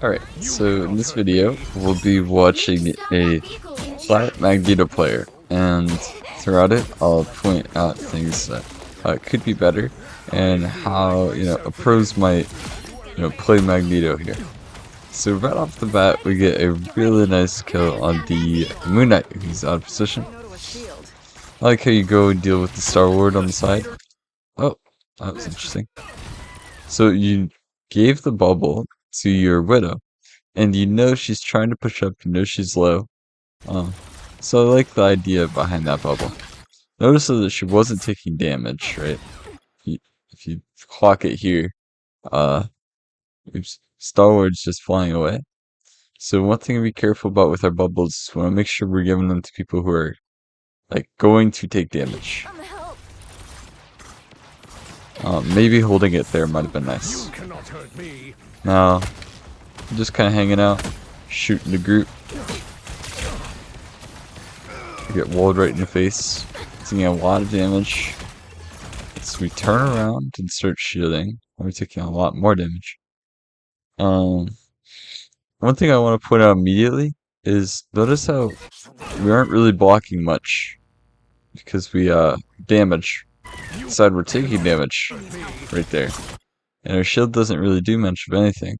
Alright, so in this video, we'll be watching a flat Magneto player, and throughout it, I'll point out things that could be better, and how, a pros might, play Magneto here. So right off the bat, we get a really nice kill on the Moon Knight, who's out of position. I like how you go and deal with the Star Lord on the side. Oh, that was interesting. So you gave the bubble to your Widow, and she's trying to push up, she's low. Um, so I like the idea behind that bubble. Notice though that she wasn't taking damage, right? If you clock it here, uh, oops, Star-Lord's just flying away. So one thing to be careful about with our bubbles is we want to make sure we're giving them to people who are, like, going to take damage. Maybe holding it there might have been nice. Now, just kind of hanging out, shooting the group. Get walled right in the face, taking a lot of damage. So we turn around and start shielding. We're taking a lot more damage. One thing I want to point out immediately is notice how we aren't really blocking much because we damage. Side we're taking damage right there, and our shield doesn't really do much of anything.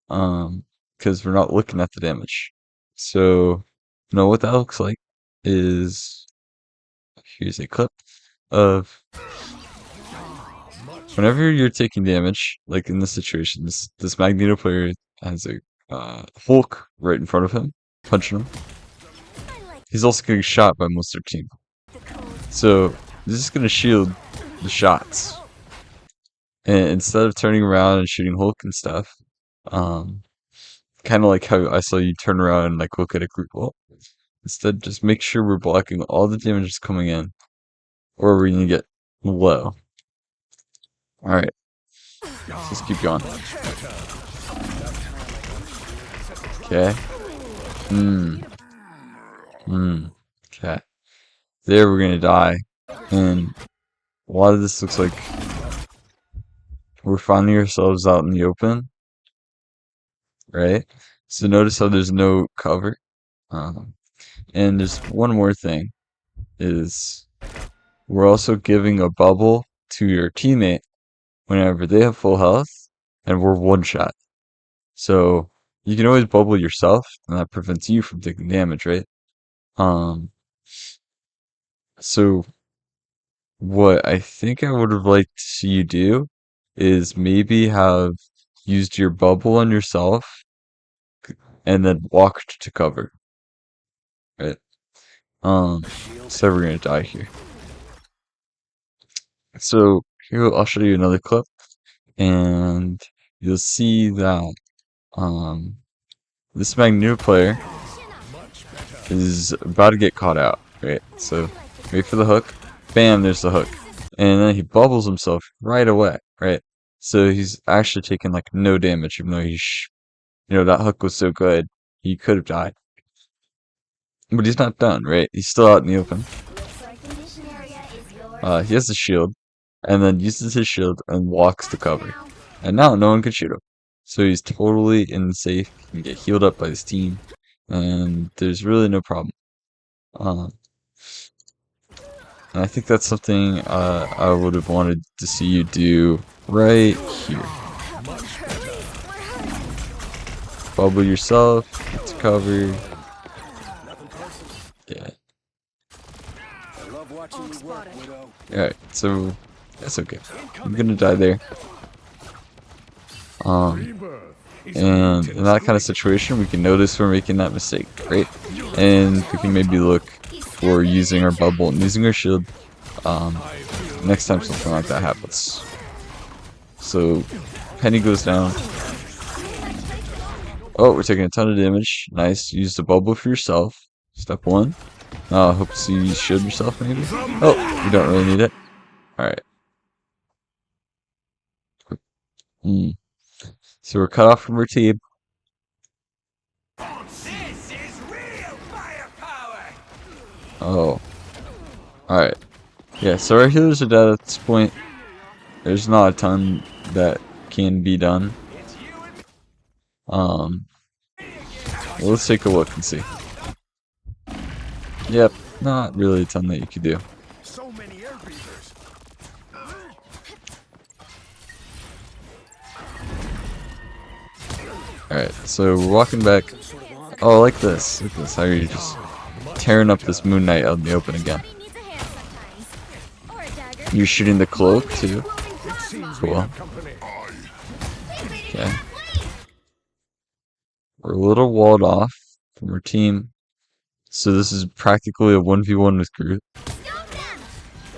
Because we're not looking at the damage. So, what that looks like is, here's a clip of whenever you're taking damage, like in this situation, this Magneto player has a Hulk right in front of him, punching him. He's also getting shot by most of their team. So, this is going to shield the shots. And instead of turning around and shooting Hulk and stuff, kind of like how I saw you turn around and like look at a group wall. Instead, just make sure we're blocking all the damage that's coming in, or we're gonna get low. Alright, let's just keep going. Okay. Okay. There we're gonna die. And a lot of this looks like we're finding ourselves out in the open. Right? So notice how there's no cover. And there's one more thing, is we're also giving a bubble to your teammate whenever they have full health, and we're one shot. So you can always bubble yourself, and that prevents you from taking damage, right? So what I think I would have liked to see you do is maybe have used your bubble on yourself and then walked to cover. Right? So we're gonna die here. So here I'll show you another clip, and you'll see that this Magneto player is about to get caught out, right? So wait for the hook, bam, there's the hook, and then he bubbles himself right away, right? So he's actually taking like no damage, even though that hook was so good, he could have died. But he's not done, right? He's still out in the open. He has the shield, and then uses his shield and walks to cover. And now no one can shoot him. So he's totally in the safe, he can get healed up by his team, and there's really no problem. And I think that's something I would have wanted to see you do right here. Bubble yourself, get to cover. Yeah. Alright, so that's okay. I'm gonna die there. And in that kind of situation, we can notice we're making that mistake, right? And we can maybe look for using our bubble and using our shield next time something like that happens. So, Penny goes down. Oh, we're taking a ton of damage. Nice. Use the bubble for yourself. Step one. Hope to see you shield yourself, maybe? Oh, you don't really need it. Alright. So we're cut off from our team. Oh. Alright. Yeah, so our healers are dead at this point. There's not a ton that can be done. Um, well, let's take a look and see. Yep, not really a ton that you could do. So many air breathers. Alright, so we're walking back. Oh, I like this. Look at this. How are you just tearing up this Moon Knight out in the open again? You're shooting the cloak too. Cool. Okay. We're a little walled off from our team. So this is practically a 1v1 with Groot.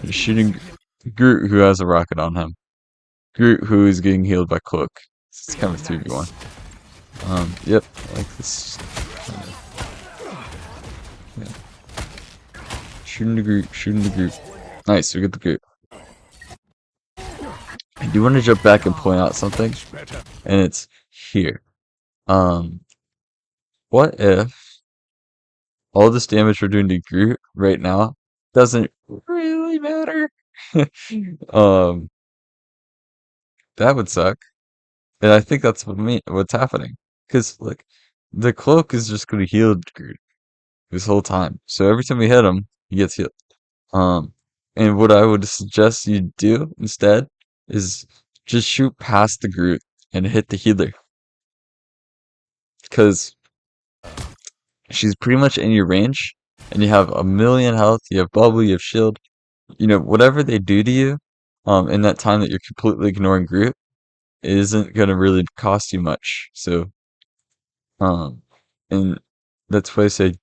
You're shooting Groot, who has a rocket on him. Groot, who is getting healed by Cloak. It's kind of a 3v1. Yep, I like this. Yeah. Shooting the Groot, shooting the Groot. Nice, we get the Groot. I do want to jump back and point out something, and it's here. What if all this damage we're doing to Groot right now doesn't really matter? um, that would suck. And I think that's what's happening. Because, like, the cloak is just going to heal Groot this whole time. So every time we hit him, he gets healed. Um, and what I would suggest you do instead is just shoot past the Groot and hit the healer. Because she's pretty much in your range, and you have a million health, you have bubble, you have shield. You know, whatever they do to you, in that time that you're completely ignoring Groot, it isn't gonna really cost you much. So, um, and that's why I say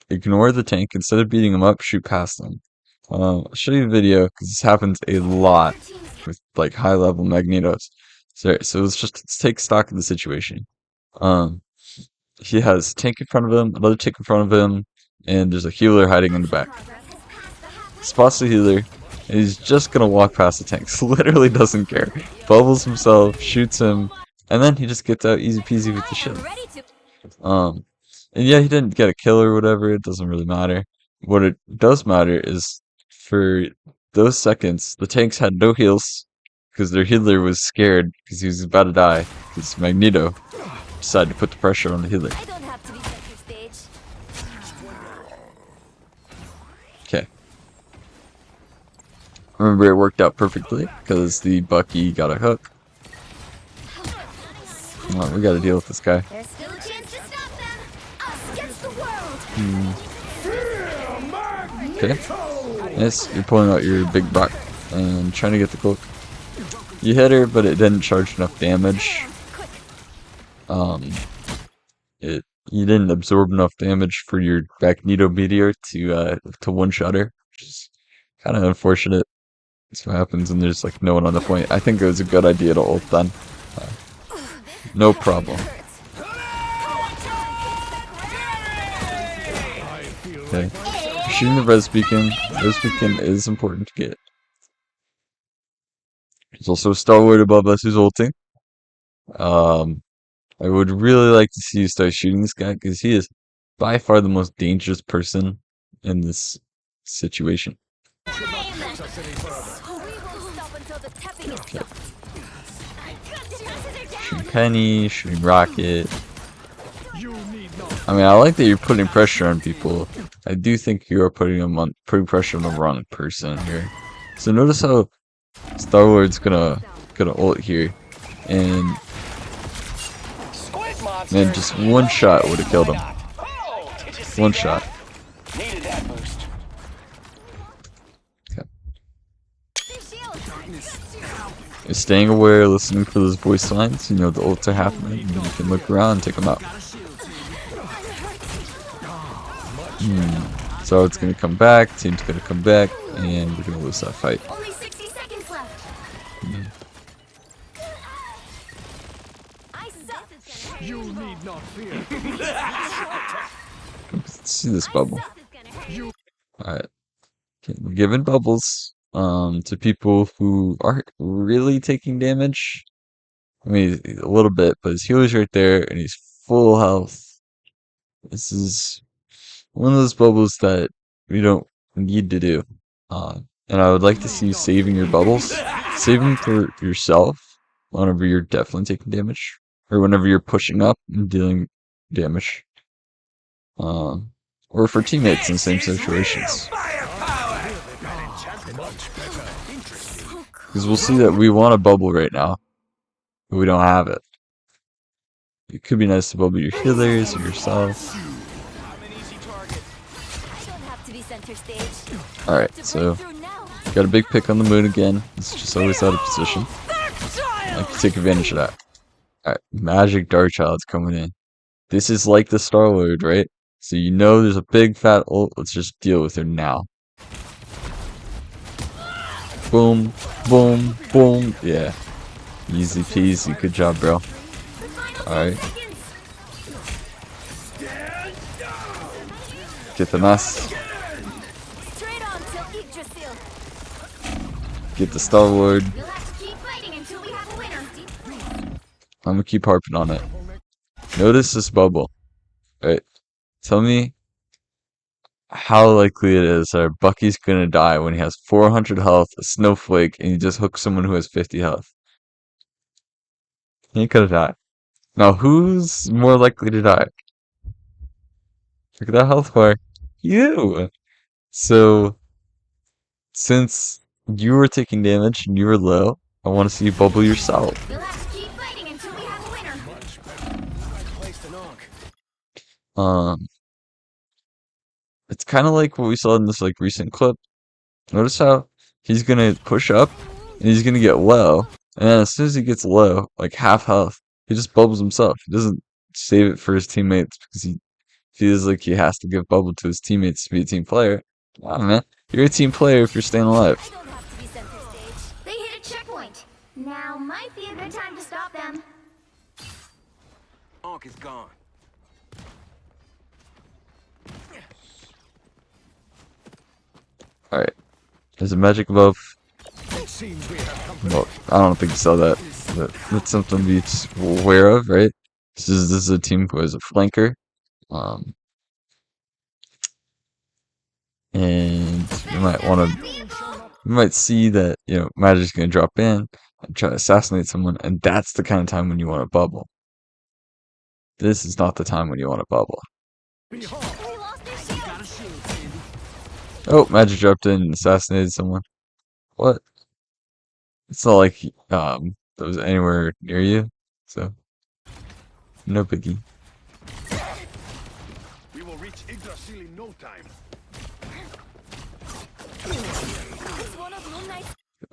ignore the tank instead of beating them up, shoot past them. I'll show you a video because this happens a lot with like high level Magnetos. So let's take stock of the situation. Um, he has a tank in front of him, another tank in front of him, and there's a healer hiding in the back. Spots the healer, and he's just gonna walk past the tanks. Literally doesn't care. Bubbles himself, shoots him, and then he just gets out easy peasy with the shield. Um, and yeah, he didn't get a kill or whatever. It doesn't really matter. What it does matter is for those seconds, the tanks had no heals because their healer was scared because he was about to die because Magneto decided to put the pressure on the healer. Okay. Remember, it worked out perfectly because the Bucky got a hook. Oh, we gotta deal with this guy. Okay. Yes, you're pulling out your big rock and trying to get the cloak. You hit her, but it didn't charge enough damage. You didn't absorb enough damage for your Magneto meteor to one-shot her, which is kind of unfortunate. That's what happens when there's like no one on the point. I think it was a good idea to ult then. Uh, no problem. Okay. Shooting the res beacon. Res beacon is important to get. There's also a Star-Lord above us who's ulting. I would really like to see you start shooting this guy because he is by far the most dangerous person in this situation. Okay. Shooting Penny, shooting Rocket. I mean, I like that you're putting pressure on people. I do think you are putting pressure on the wrong person here. So notice how Star-Lord's gonna ult here, and man, just one shot would have killed him. One shot. Okay. You're staying aware, listening for those voice lines. You know the ults are happening, and you can look around and take them out. So it's gonna come back, team's gonna come back, and we're gonna lose that fight. Only 60 seconds left. You need not fear. Let's see this bubble. Alright. Okay, we're giving bubbles to people who aren't really taking damage. I mean, a little bit, but his healer's right there, and he's full health. This is one of those bubbles that we don't need to do. And I would like to see you saving your bubbles. Save them for yourself whenever you're definitely taking damage. or whenever you're pushing up and dealing damage. Or for teammates in the same situations. Because we'll see that we want a bubble right now, but we don't have it. It could be nice to bubble your healers or yourself. Alright, so got a big pick on the moon again. It's just always out of position. I can take advantage of that. Alright, Magic Darkchild's coming in. This is like the Star-Lord, right? So you know there's a big fat ult. Let's just deal with her now. Boom, boom, boom. Yeah. Easy peasy. Good job, bro. Alright. Get the mess. Get the Star-Lord. I'm gonna keep harping on it. Notice this bubble. Right? Tell me how likely it is that Bucky's gonna die when he has 400 health, a snowflake, and you just hook someone who has 50 health. He could have died. Now, who's more likely to die? Look at that health bar. You! So, since you were taking damage and you were low, I want to see you bubble yourself. It's kind of like what we saw in this like recent clip. Notice how he's gonna push up and he's gonna get low, and then as soon as he gets low, like half health, he just bubbles himself. He doesn't save it for his teammates because he feels like he has to give bubble to his teammates to be a team player. Wow, man, you're a team player if you're staying alive. They hit a checkpoint. Now might be a good time to stop them. Onk is gone. Alright. There's a magic above. Well, I don't think you saw that. But that's something to be aware of, right? This is a team who has a flanker. And you might want to, you might see that, you know, Magic's going to drop in and try to assassinate someone, and that's the kind of time when you want to bubble. This is not the time when you want to bubble. Oh, Magic dropped in and assassinated someone. What? It's not like that was anywhere near you, so no biggie. We will reach Yggdrasil in no time.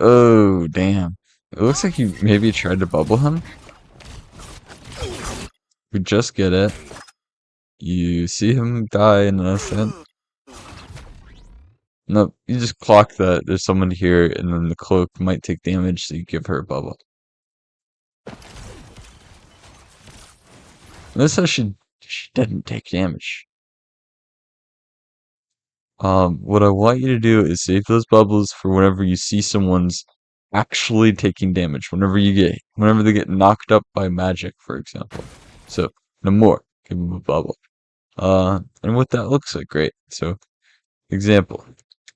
Oh, damn. It looks like you maybe tried to bubble him. We just get it. You see him die in an instant. No, you just clock that there's someone here, and then the cloak might take damage, so you give her a bubble. Notice how she didn't take damage. What I want you to do is save those bubbles for whenever you see someone's actually taking damage. Whenever they get knocked up by magic, for example. So, no more. Give them a bubble. And what that looks like, great. So, example.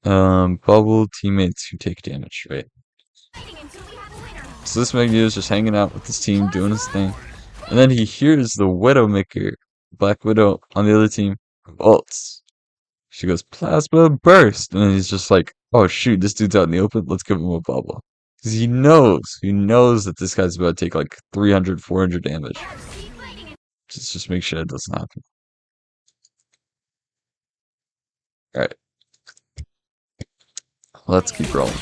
Bubble teammates who take damage, right? So this Magneto is just hanging out with his team, doing his thing. And then he hears the Widowmaker, Black Widow, on the other team, ults. She goes, Plasma Burst! And then he's just like, oh shoot, this dude's out in the open, let's give him a bubble. Because he knows that this guy's about to take like 300, 400 damage. Just make sure it doesn't happen. Alright. Let's keep rolling.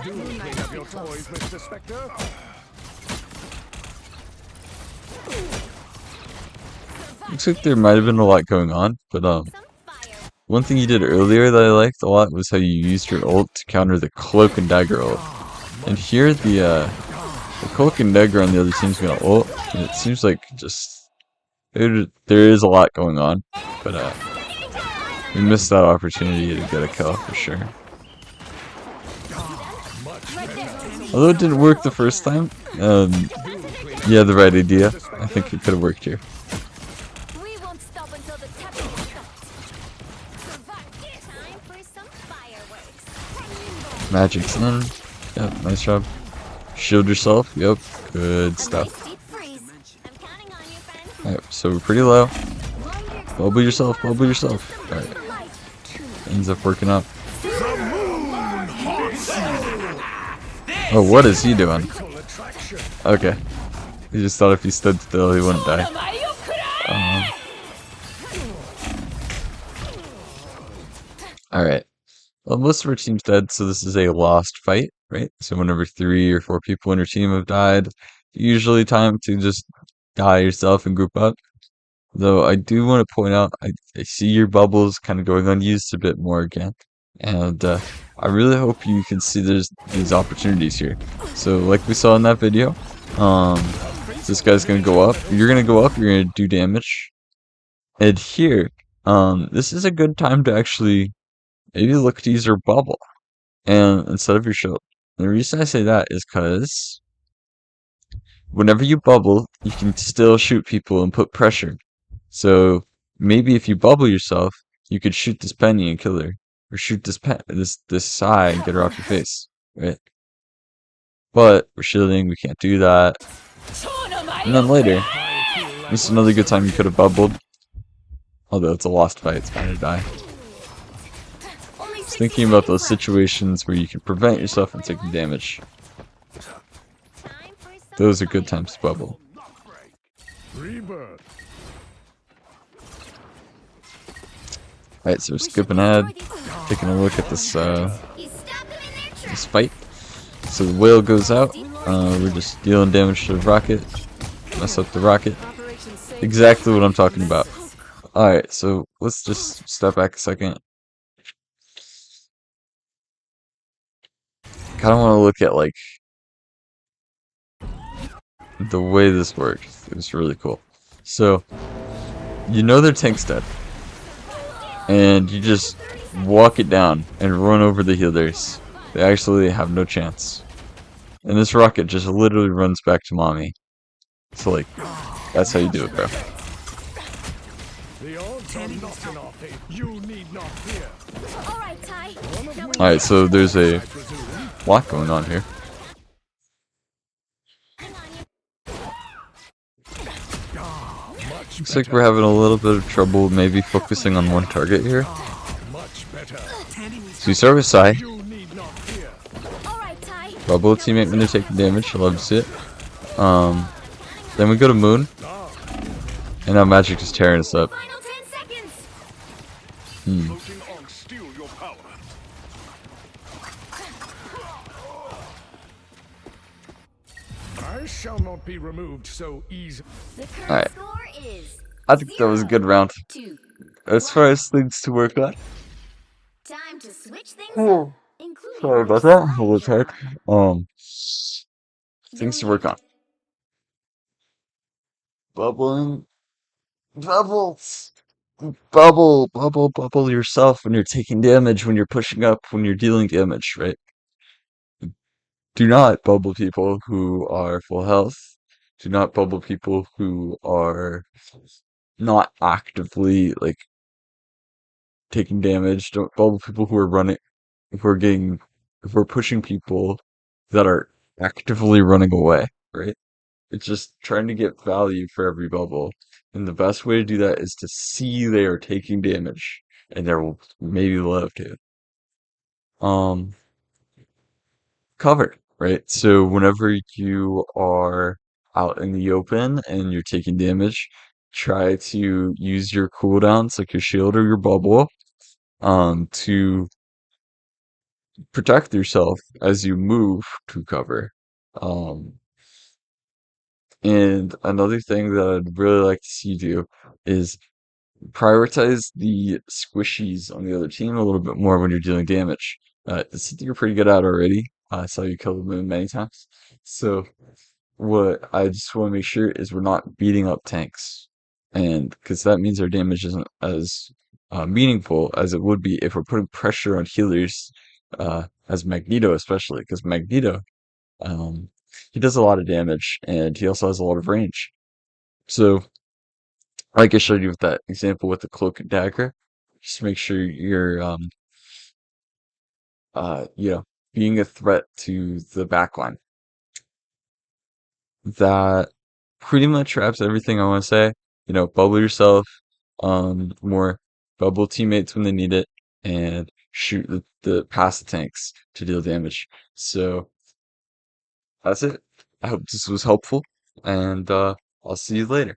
Do clean up your toys, Mr. Spectre. Looks like there might have been a lot going on, but one thing you did earlier that I liked a lot was how you used your ult to counter the Cloak and Dagger ult. And here the Cloak and Dagger on the other team's gonna ult, and it seems like just there is a lot going on, but we missed that opportunity to get a kill for sure. Although it didn't work the first time, you had the right idea. I think it could have worked here. Magic's in. Yep, nice job. Shield yourself. Yep, good A stuff. nice deep freeze. I'm counting on you, friend. Alright, so we're pretty low. Longer Bubble yourself, exploding bubble plasma. yourself. Just Alright, embrace the light. ends up working out. Oh, what is he doing? Okay. He just thought if he stood still, he wouldn't die. Alright. Well, most of our team's dead, so this is a lost fight, right? So whenever 3 or 4 people in your team have died, usually time to just die yourself and group up. Though I do want to point out, I see your bubbles kind of going unused a bit more again. And I really hope you can see there's these opportunities here. So like we saw in that video, um, this guy's going to go up. You're going to go up, you're going to do damage. And here, this is a good time to actually maybe look to use your bubble and instead of your shield. And the reason I say that is because whenever you bubble, you can still shoot people and put pressure. So maybe if you bubble yourself, you could shoot this penny and kill her, or shoot this Sai and get her off your face, right? But we're shielding, we can't do that. And then later, this is another good time you could have bubbled. Although it's a lost fight, it's fine to die. Only Just 60 thinking about seconds those left. situations where you can prevent yourself from taking damage. Time for some Those are good fire. times to bubble. Rebirth. Alright, so we're We should skipping ahead, destroy these- taking a look at this He stopped them in their this tracks. fight. So the whale goes out. We're just dealing damage to the rocket. Mess up the rocket. Operation Safe. Exactly what I'm talking about. Alright, so let's just step back a second. Kind of want to look at like the way this works. It's really cool. So you know their tank's dead, and you just walk it down and run over the healers. They actually have no chance. And this rocket just literally runs back to mommy. So like, that's how you do it, bro. The odds are not in our favor. You need not fear. All right, Ty. Now we Alright, so there's a I presume. lot going on here. Much Looks like we're having a little bit of trouble maybe focusing on one target here. much better. So you start with Sai. You need not fear. All right, Ty. Bubble a teammate when they're taking damage. I love to see it. Then we go to Moon. And now Magic is tearing us up. Final 10 seconds. Floating on steal your power. I shall not be removed so easy. The current Alright. score is I think that was a good round. 2. As far as things to work on. Time to switch things Oh, up, including sorry about your that. A little tired. Things to work on. Bubbling. Bubbles. Bubble yourself when you're taking damage, when you're pushing up, when you're dealing damage, right? Do not bubble people who are full health. Do not bubble people who are not actively like taking damage. Don't bubble people who are running, who are getting, who are pushing people that are actively running away, right? It's just trying to get value for every bubble. And the best way to do that is to see they are taking damage. And they will maybe live to. Um, Cover, right? So whenever you are out in the open and you're taking damage, try to use your cooldowns, like your shield or your bubble, to protect yourself as you move to cover. Um, and another thing that I'd really like to see you do is prioritize the squishies on the other team a little bit more when you're dealing damage. It's something you're pretty good at already. I saw you kill the moon many times. So what I just want to make sure is we're not beating up tanks. And because that means our damage isn't as meaningful as it would be if we're putting pressure on healers, as Magneto especially, because Magneto, um, he does a lot of damage and he also has a lot of range. So like I showed you with that example with the cloak and dagger, just make sure you're you know, being a threat to the backline. That pretty much wraps everything I want to say. Bubble yourself, more bubble teammates when they need it, and shoot the past the tanks to deal damage. So that's it. I hope this was helpful, and I'll see you later.